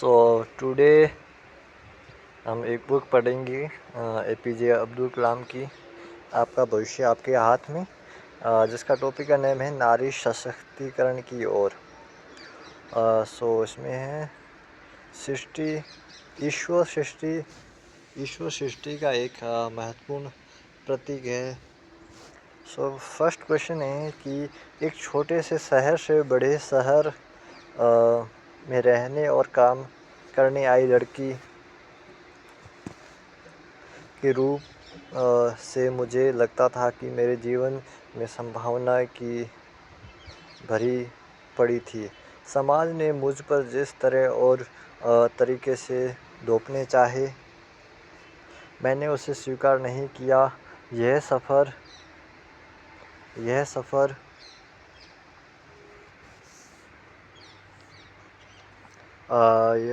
So today हम एक book पढ़ेंगे एपीजे अब्दुल कलाम की आपका भविष्य आपके हाथ में, जिसका टॉपिक का नेम है नारी सशक्तिकरण की ओर। सो इसमें है सृष्टि, ईश्वर सृष्टि का एक महत्वपूर्ण प्रतीक है। सो फर्स्ट क्वेश्चन है कि एक छोटे से शहर से बड़े शहर में रहने और काम करने आई लड़की के रूप से मुझे लगता था कि मेरे जीवन में संभावना की भरी पड़ी थी। समाज ने मुझ पर जिस तरह और तरीके से थोपने चाहे, मैंने उसे स्वीकार नहीं किया। यह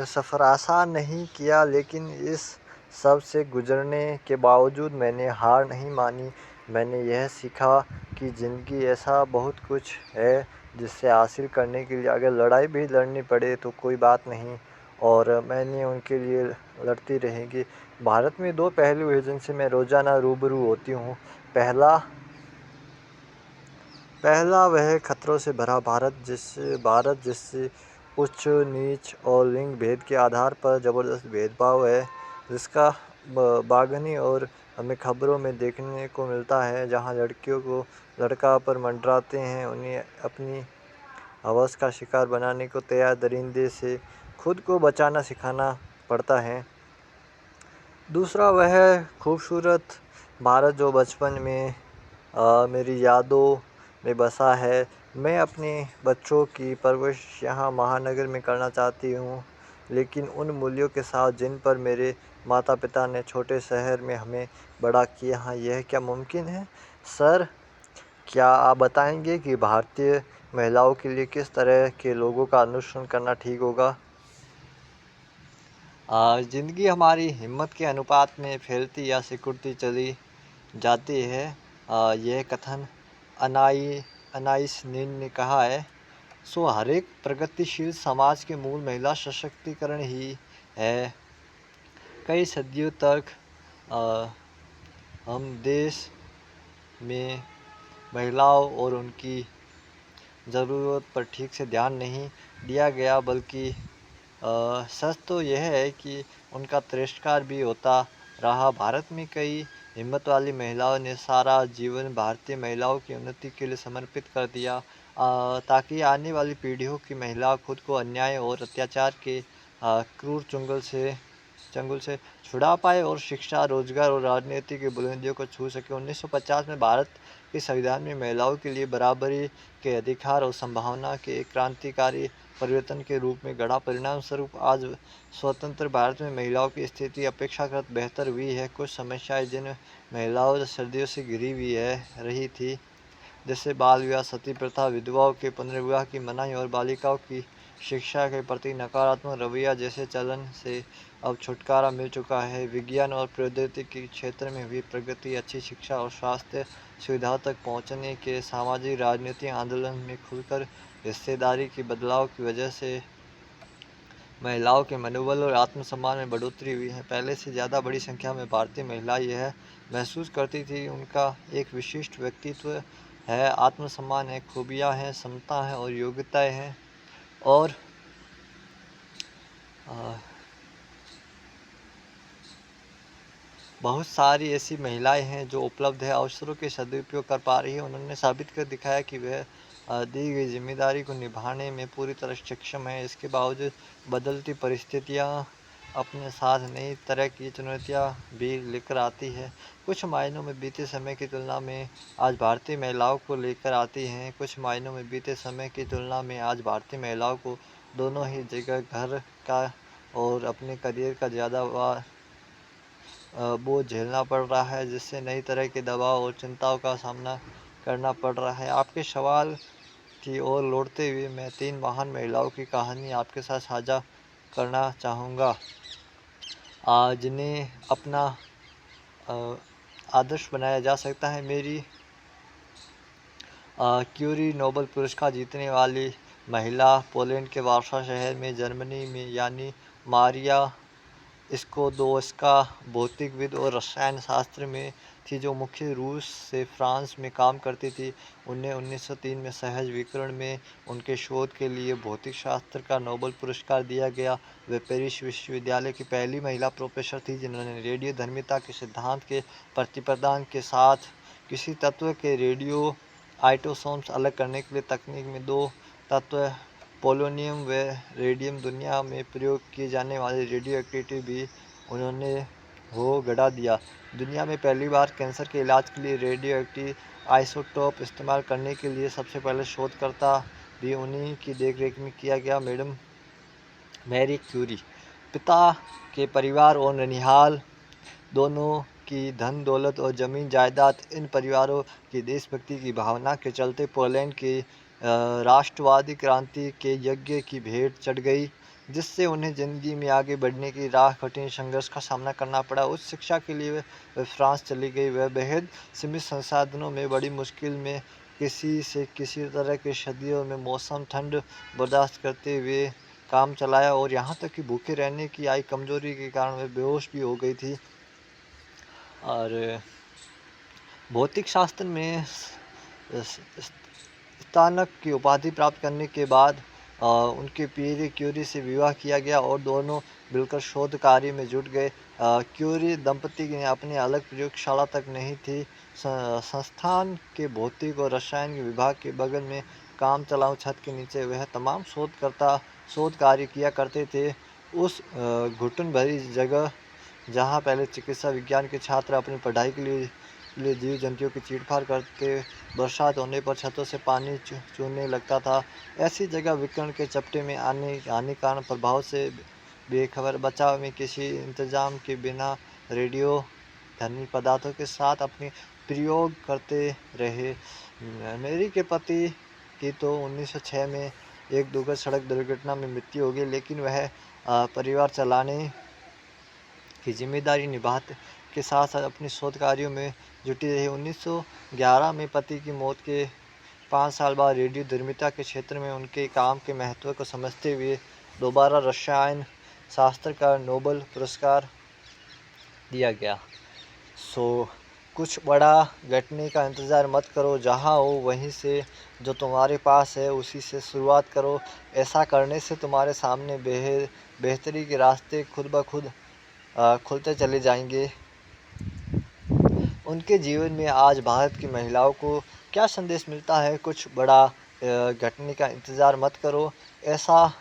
सफ़र आसान नहीं किया, लेकिन इस सब से गुजरने के बावजूद मैंने हार नहीं मानी। मैंने यह सीखा कि ज़िंदगी ऐसा बहुत कुछ है जिससे हासिल करने के लिए अगर लड़ाई भी लड़नी पड़े तो कोई बात नहीं, और मैंने उनके लिए लड़ती रहेंगी। भारत में दो पहलू हैं जिनसे मैं रोज़ाना रूबरू होती हूँ। पहला वह खतरों से भरा भारत जिससे उच्च नीच और लिंग भेद के आधार पर ज़बरदस्त भेदभाव है, जिसका बागनी और हमें खबरों में देखने को मिलता है, जहां लड़कियों को लड़का पर मंडराते हैं, उन्हें अपनी हवस का शिकार बनाने को तैयार दरिंदे से खुद को बचाना सिखाना पड़ता है। दूसरा वह खूबसूरत भारत जो बचपन में मेरी यादों में बसा है। मैं अपने बच्चों की परवरिश यहाँ महानगर में करना चाहती हूँ, लेकिन उन मूल्यों के साथ जिन पर मेरे माता पिता ने छोटे शहर में हमें बड़ा किया। हाँ, यह क्या मुमकिन है? सर, क्या आप बताएंगे कि भारतीय महिलाओं के लिए किस तरह के लोगों का अनुसरण करना ठीक होगा? ज़िंदगी हमारी हिम्मत के अनुपात में फैलती या सिकुड़ती चली जाती है। यह कथन अनाइस नील ने कहा है। सो हर एक प्रगतिशील समाज के मूल महिला सशक्तिकरण ही है। कई सदियों तक हम देश में महिलाओं और उनकी ज़रूरत पर ठीक से ध्यान नहीं दिया गया, बल्कि सच तो यह है कि उनका तिरस्कार भी होता रहा। भारत में कई हिम्मत वाली महिलाओं ने सारा जीवन भारतीय महिलाओं की उन्नति के लिए समर्पित कर दिया, ताकि आने वाली पीढ़ियों की महिला खुद को अन्याय और अत्याचार के क्रूर चंगुल से छुड़ा पाए और शिक्षा, रोजगार और राजनीति की बुलंदियों को छू सके। 1950 में भारत के संविधान में महिलाओं के लिए बराबरी के अधिकार और संभावना के एक क्रांतिकारी परिवर्तन के रूप में गढ़ा। परिणाम स्वरूप आज स्वतंत्र भारत में महिलाओं की स्थिति अपेक्षाकृत बेहतर हुई है। कुछ समस्याएं जिन महिलाओं सदियों से घिरी हुई रही थी, जैसे बाल विवाह, सती प्रथा, विधवाओं के पुनर्विवाह की मनाही और बालिकाओं की शिक्षा के प्रति नकारात्मक रवैया जैसे चलन से अब छुटकारा मिल चुका है। विज्ञान और प्रौद्योगिकी के क्षेत्र में हुई प्रगति, अच्छी शिक्षा और स्वास्थ्य सुविधाओं तक पहुंचने के सामाजिक राजनीतिक आंदोलन में खुलकर हिस्सेदारी की बदलाव की वजह से महिलाओं के मनोबल और आत्मसम्मान में बढ़ोतरी हुई है। पहले से ज़्यादा बड़ी संख्या में भारतीय महिलाएं यह महसूस करती थी उनका एक विशिष्ट व्यक्तित्व है, आत्मसम्मान है, खूबियाँ हैं, समता है और योग्यताएं हैं। और बहुत सारी ऐसी महिलाएं हैं जो उपलब्ध है अवसरों के सदुपयोग कर पा रही है। उन्होंने साबित कर दिखाया कि वह दी गई जिम्मेदारी को निभाने में पूरी तरह सक्षम है। इसके बावजूद बदलती परिस्थितियां अपने साथ नई तरह की चुनौतियां भी लेकर आती है। कुछ मायनों में बीते समय की तुलना में आज भारतीय महिलाओं को लेकर आती हैं। कुछ मायनों में बीते समय की तुलना में आज भारतीय महिलाओं को दोनों ही जगह घर का और अपने करियर का ज़्यादा बोझ झेलना पड़ रहा है, जिससे नई तरह के दबाव और चिंताओं का सामना करना पड़ रहा है। आपके सवाल की ओर लौटते हुए मैं 3 महान महिलाओं की कहानी आपके साथ साझा करना चाहूँगा, जिन्हें अपना आदर्श बनाया जा सकता है। मेरी क्यूरी नोबेल पुरस्कार जीतने वाली महिला पोलैंड के वार्सा शहर में जर्मनी में यानी मारिया स्कोदोस्का भौतिकविद और रसायन शास्त्र में थी, जो मुख्य रूस से फ्रांस में काम करती थी। उन्हें 1903 में सहज विकिरण में उनके शोध के लिए भौतिक शास्त्र का नोबेल पुरस्कार दिया गया। वे पेरिस विश्वविद्यालय की पहली महिला प्रोफेसर थी जिन्होंने रेडियोधर्मिता के सिद्धांत के प्रतिपादन के साथ किसी तत्व के रेडियो आइसोटोप्स अलग करने के लिए तकनीक में दो तत्व पोलोनियम व रेडियम दुनिया में प्रयोग किए जाने वाले रेडियोएक्टिविटी भी उन्होंने हो गढ़ा दिया। दुनिया में पहली बार कैंसर के इलाज के लिए रेडियोएक्टिव आइसोटोप इस्तेमाल करने के लिए सबसे पहले शोधकर्ता भी उन्हीं की देखरेख में किया गया, मैडम मैरी क्यूरी। पिता के परिवार और ननिहाल दोनों की धन दौलत और जमीन जायदाद इन परिवारों की देशभक्ति की भावना के चलते पोलैंड की राष्ट्रवादी क्रांति के यज्ञ की भेंट चढ़ गई, जिससे उन्हें जिंदगी में आगे बढ़ने की राह कठिन संघर्ष का सामना करना पड़ा। उच्च शिक्षा के लिए वह फ्रांस चली गई। वह बेहद सीमित संसाधनों में बड़ी मुश्किल में किसी तरह के सर्दियों में मौसम ठंड बर्दाश्त करते हुए काम चलाया और यहाँ तक कि भूखे रहने की आई कमजोरी के कारण वह बेहोश भी हो गई थी। और भौतिक शास्त्र में स्नातक की उपाधि प्राप्त करने के बाद उनके पीरी क्यूरी से विवाह किया गया और दोनों मिलकर शोध कार्य में जुट गए। क्यूरी दंपति ने अपनी अलग प्रयोगशाला तक नहीं थी। संस्थान के भौतिक और रसायन विभाग के बगल में काम चलाऊ छत के नीचे वह तमाम शोधकर्ता शोध कार्य किया करते थे। उस घुटन भरी जगह जहाँ पहले चिकित्सा विज्ञान के छात्र अपनी पढ़ाई के लिए जीव जंतुओं की चीरफाड़ करते, बरसात होने पर छतों से पानी चूने लगता था, ऐसी जगह विकिरण के चपटे में आने हानिकारक प्रभाव से बेखबर बचाव में किसी इंतजाम के बिना रेडियो धर्मी पदार्थों के साथ अपनी प्रयोग करते रहे। मेरी के पति की तो 1906 में एक दुखद सड़क दुर्घटना में मृत्यु हो गई, लेकिन वह परिवार चलाने की जिम्मेदारी निभाते के साथ साथ अपने शोध कार्यों में जुटी रही। 1911 में पति की मौत के 5 साल बाद रेडियोधर्मिता के क्षेत्र में उनके काम के महत्व को समझते हुए दोबारा रसायन शास्त्र का नोबेल पुरस्कार दिया गया। कुछ बड़ा घटने का इंतज़ार मत करो, जहाँ हो वहीं से जो तुम्हारे पास है उसी से शुरुआत करो। ऐसा करने से तुम्हारे सामने बेहतरी के रास्ते खुद ब खुद खुलते चले जाएंगे। उनके जीवन में आज भारत की महिलाओं को क्या संदेश मिलता है? कुछ बड़ा घटने का इंतज़ार मत करो, ऐसा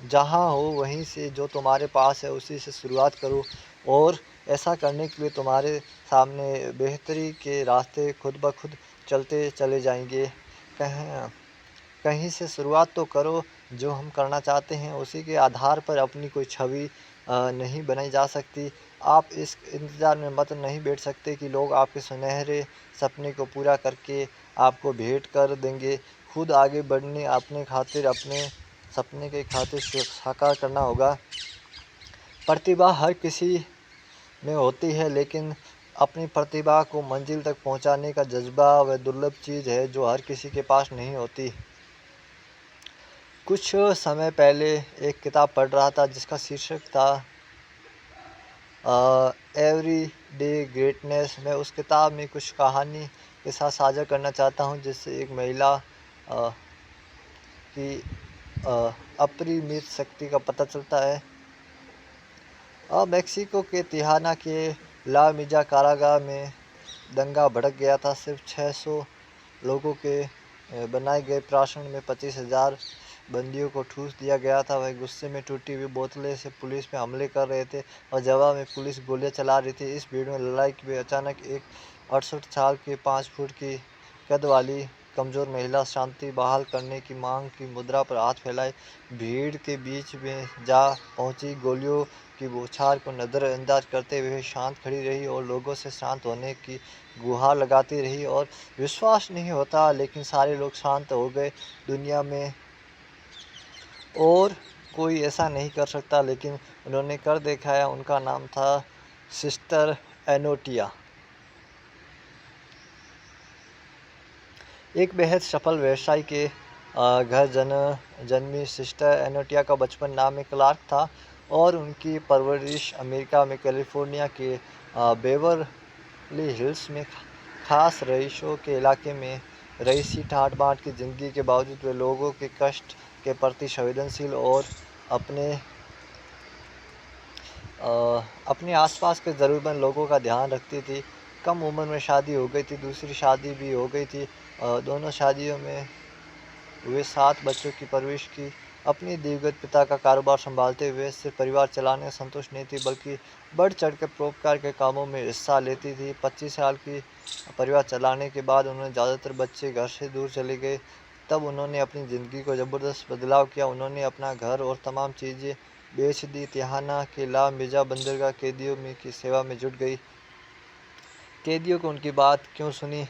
जहाँ हो वहीं से जो तुम्हारे पास है उसी से शुरुआत करो और ऐसा करने के लिए तुम्हारे सामने बेहतरी के रास्ते खुद ब खुद चलते चले जाएंगे। कहीं से शुरुआत तो करो। जो हम करना चाहते हैं उसी के आधार पर अपनी कोई छवि नहीं बनाई जा सकती। आप इस इंतज़ार में मत नहीं बैठ सकते कि लोग आपके सुनहरे सपने को पूरा करके आपको भेंट कर देंगे। खुद आगे बढ़ने अपने सपने के खातिर साकार करना होगा। प्रतिभा हर किसी में होती है, लेकिन अपनी प्रतिभा को मंजिल तक पहुंचाने का जज्बा वह दुर्लभ चीज़ है जो हर किसी के पास नहीं होती। कुछ समय पहले एक किताब पढ़ रहा था जिसका शीर्षक था एवरी डे ग्रेटनेस। मैं उस किताब में कुछ कहानी के साथ साझा करना चाहता हूं, जिससे एक महिला की अपरिमित शक्ति का पता चलता है। मेक्सिको के तिहाना के ला मिजा कारागार में दंगा भड़क गया था। सिर्फ 600 लोगों के बनाए गए प्राशन में 25,000 बंदियों को ठूस दिया गया था। वह गुस्से में टूटी हुई बोतलें से पुलिस पे हमले कर रहे थे और जवाब में पुलिस गोलियां चला रही थी। इस भीड़ में लड़ाई के अचानक एक 68 साल की 5 फुट की कद वाली कमज़ोर महिला शांति बहाल करने की मांग की मुद्रा पर हाथ फैलाए भीड़ के बीच में जा पहुंची। गोलियों की बौछार को नज़रअंदाज करते हुए शांत खड़ी रही और लोगों से शांत होने की गुहार लगाती रही। और विश्वास नहीं होता, लेकिन सारे लोग शांत हो गए। दुनिया में और कोई ऐसा नहीं कर सकता, लेकिन उन्होंने कर दिखाया। उनका नाम था सिस्टर एनोटिया। एक बेहद सफल व्यवसायी के घर जन्मी सिस्टर एनोटिया का बचपन नाम में क्लार्क था और उनकी परवरिश अमेरिका में कैलिफोर्निया के बेवरली हिल्स में खास रईसों के इलाके में रईसी ठाट-बाट की ज़िंदगी के बावजूद वे लोगों के कष्ट के प्रति संवेदनशील और अपने अपने आसपास के ज़रूरतमंद लोगों का ध्यान रखती थी। कम उम्र में शादी हो गई थी, दूसरी शादी भी हो गई थी। दोनों शादियों में वे 7 बच्चों की परवरिश की। अपनी दिवंगत पिता का कारोबार संभालते हुए सिर्फ परिवार चलाने में संतुष्ट नहीं थी, बल्कि बढ़-चढ़कर परोपकार के कामों में हिस्सा लेती थी। 25 साल की परिवार चलाने के बाद उन्होंने ज़्यादातर बच्चे घर से दूर चले गए। तब उन्होंने अपनी ज़िंदगी को ज़बरदस्त बदलाव किया। उन्होंने अपना घर और तमाम चीज़ें बेच दी। तिहाना के ला मिर्ज़ा बंदरगाह कैदियों की सेवा में जुट गई। कैदियों को उनकी बात क्यों सुनी?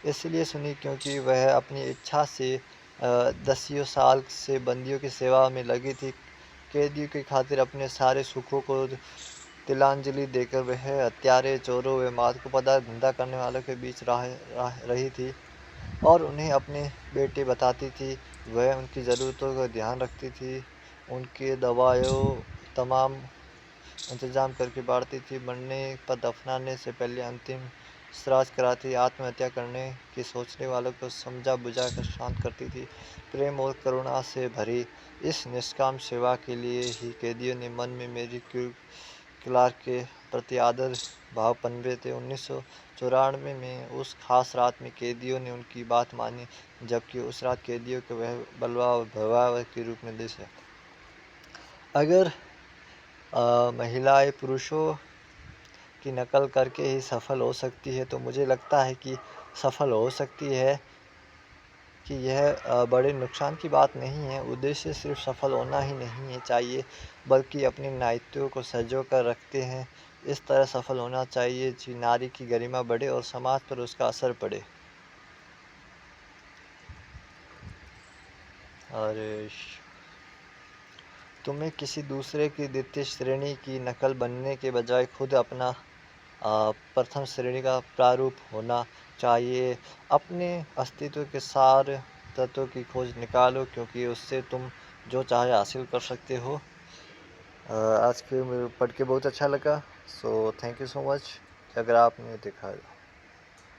इसलिए सुनी क्योंकि वह अपनी इच्छा से दसियों साल से बंदियों की सेवा में लगी थी। कैदियों की खातिर अपने सारे सुखों को तिलांजलि देकर वह हत्यारे, चोरों व मादक पदार्थ धंधा करने वालों के बीच रही थी और उन्हें अपने बेटे बताती थी। वह उनकी ज़रूरतों का ध्यान रखती थी, उनके दवाइयों तमाम इंतज़ाम करके बाँटती थी। मरने पर दफनाने से पहले अंतिम श्राद्ध कराती, आत्महत्या करने की सोचने वालों को समझा-बुझा कर शांत करती थी। प्रेम और करुणा से भरी इस निष्काम सेवा के लिए ही कैदियों ने मन में मेरी क्लार्क के प्रति आदर भाव पनपे थे। 1994 में उस खास रात में कैदियों ने उनकी बात मानी, जबकि उस रात कैदियों को वह बलवा भयावह के रूप में दिखे। अगर महिलाएं पुरुषों की नकल करके ही सफल हो सकती है, तो मुझे लगता है कि सफल हो सकती है कि यह बड़े नुकसान की बात नहीं है। उद्देश्य सिर्फ सफल होना ही नहीं है चाहिए, बल्कि अपने दायित्वों को संजो कर रखते हैं। इस तरह सफल होना चाहिए कि नारी की गरिमा बढ़े और समाज पर उसका असर पड़े। और तुम्हें किसी दूसरे की द्वितीय श्रेणी की नकल बनने के बजाय खुद अपना प्रथम श्रेणी का प्रारूप होना चाहिए। अपने अस्तित्व के सार तत्वों की खोज निकालो, क्योंकि उससे तुम जो चाहे हासिल कर सकते हो। आज के मेरे पढ़ के बहुत अच्छा लगा। So thank you so much अगर आपने देखा।